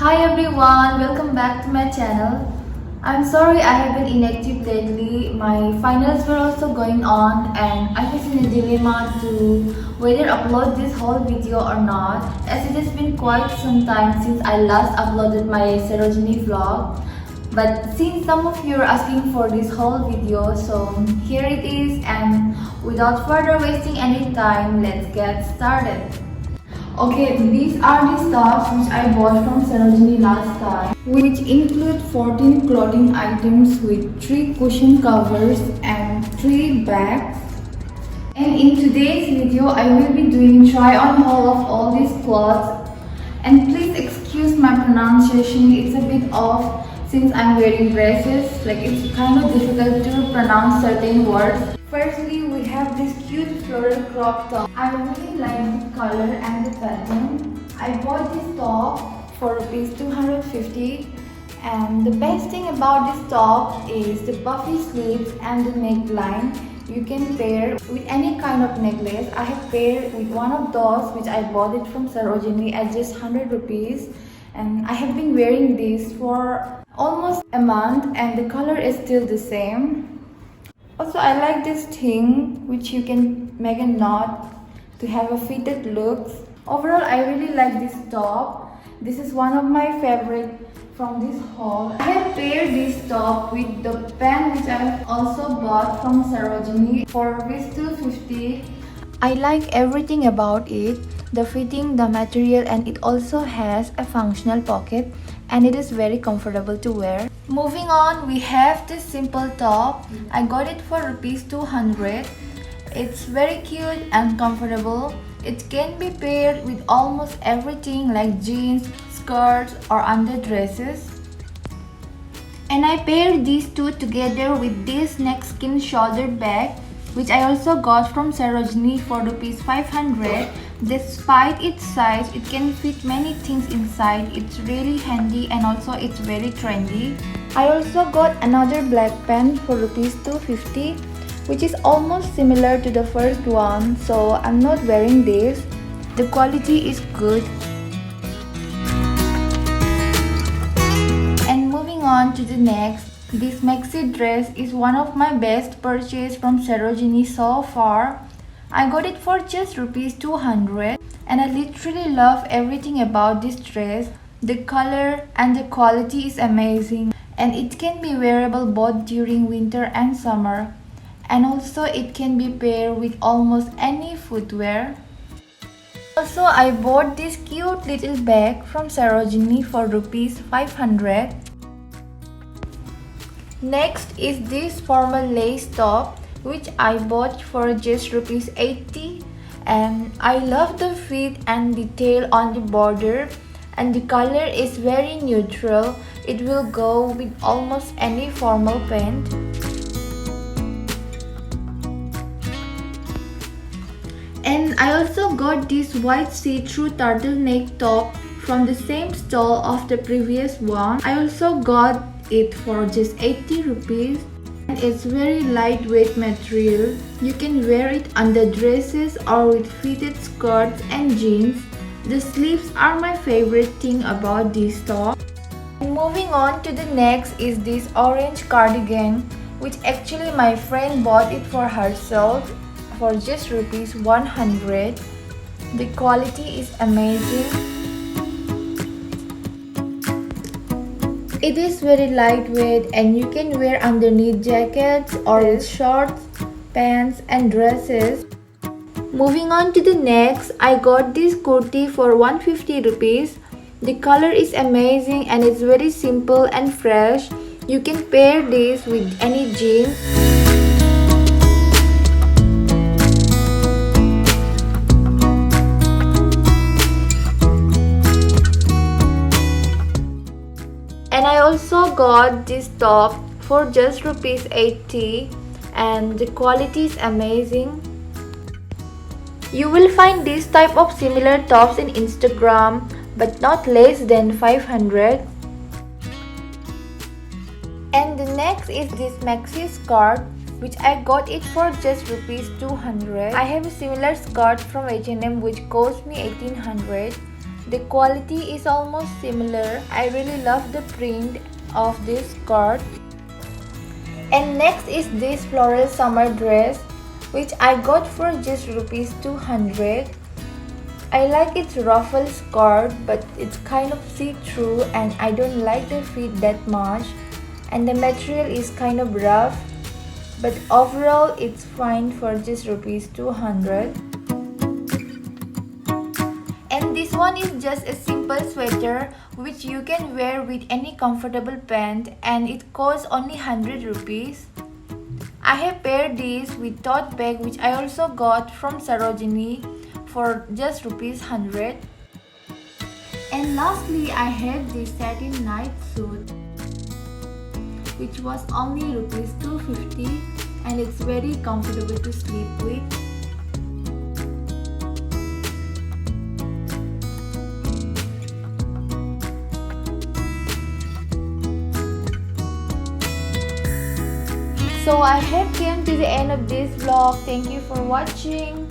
Hi everyone, welcome back to my channel. I'm sorry I have been inactive lately. My finals were also going on and I was in a dilemma to whether upload this whole video or not, as it has been quite some time since I last uploaded my Sarojini vlog. But since some of you are asking for this whole video, so here it is, and without further wasting any time, let's get started. Okay, these are the stuffs which I bought from Sarojini last time, which include 14 clothing items with 3 cushion covers and 3 bags. And in today's video, I will be doing try on haul of all these clothes. And please excuse my pronunciation, it's a bit off since I'm wearing braces, like it's kind of difficult to pronounce certain words. Firstly, we have this cute floral crop top. I really like the color and the pattern. I bought this top for rupees 250, and the best thing about this top is the puffy sleeves and the neckline. You can pair with any kind of necklace. I have paired with one of those which I bought it from Sarojini at just 100 rupees, and I have been wearing this for almost a month and the color is still the same. Also, I like this thing which you can make a knot to have a fitted look. Overall, I really like this top. This is one of my favorite from this haul. I have paired this top with the pant which I have also bought from Sarojini for rupees 250. I like everything about it, the fitting, the material, and it also has a functional pocket and it is very comfortable to wear. Moving on, we have this simple top. I got it for rupees 200. It's very cute and comfortable. It can be paired with almost everything like jeans, skirts or underdresses. And I paired these two together with this Neckskin shoulder bag, which I also got from Sarojini for rupees 500. Despite its size, it can fit many things inside. It's really handy and also it's very trendy. I also got another black pant for rupees 250, which is almost similar to the first one, so I'm not wearing this. The quality is good. And moving on to the next, this maxi dress is one of my best purchases from Sarojini so far. I got it for just rupees 200 and I literally love everything about this dress. The color and the quality is amazing and it can be wearable both during winter and summer. And also it can be paired with almost any footwear. Also, I bought this cute little bag from Sarojini for rupees 500. Next is this formal lace top which I bought for just rupees 80, and I love the fit and detail on the border, and the color is very neutral. It will go with almost any formal pant. And I also got this white see-through turtleneck top from the same stall of the previous one. I also got it for just 80 rupees. And it's very lightweight material. You can wear it under dresses or with fitted skirts and jeans. The sleeves are my favorite thing about this top. And moving on to the next is this orange cardigan, which actually my friend bought it for herself for just rupees 100. The quality is amazing. It is very lightweight and you can wear underneath jackets or with shorts, pants and dresses. Moving on to the next, I got this kurti for 150 rupees. The color is amazing and it's very simple and fresh. You can pair this with any jeans. And I also got this top for just rupees 80 and the quality is amazing. You will find this type of similar tops in Instagram but not less than 500. And the next is this maxi skirt which I got it for just rupees 200. I have a similar skirt from H&M which cost me 1800. The quality is almost similar. I really love the print of this skirt. And next is this floral summer dress, which I got for just rupees 200. I like its ruffle skirt, but it's kind of see-through and I don't like the fit that much, and the material is kind of rough, but overall it's fine for just rupees 200. And this one is just a simple sweater which you can wear with any comfortable pant, and it costs only 100 rupees. I have paired this with tote bag which I also got from Sarojini for just rupees 100. And lastly, I have this satin night suit which was only rupees 250, and it's very comfortable to sleep with. So I have came to the end of this vlog. Thank you for watching.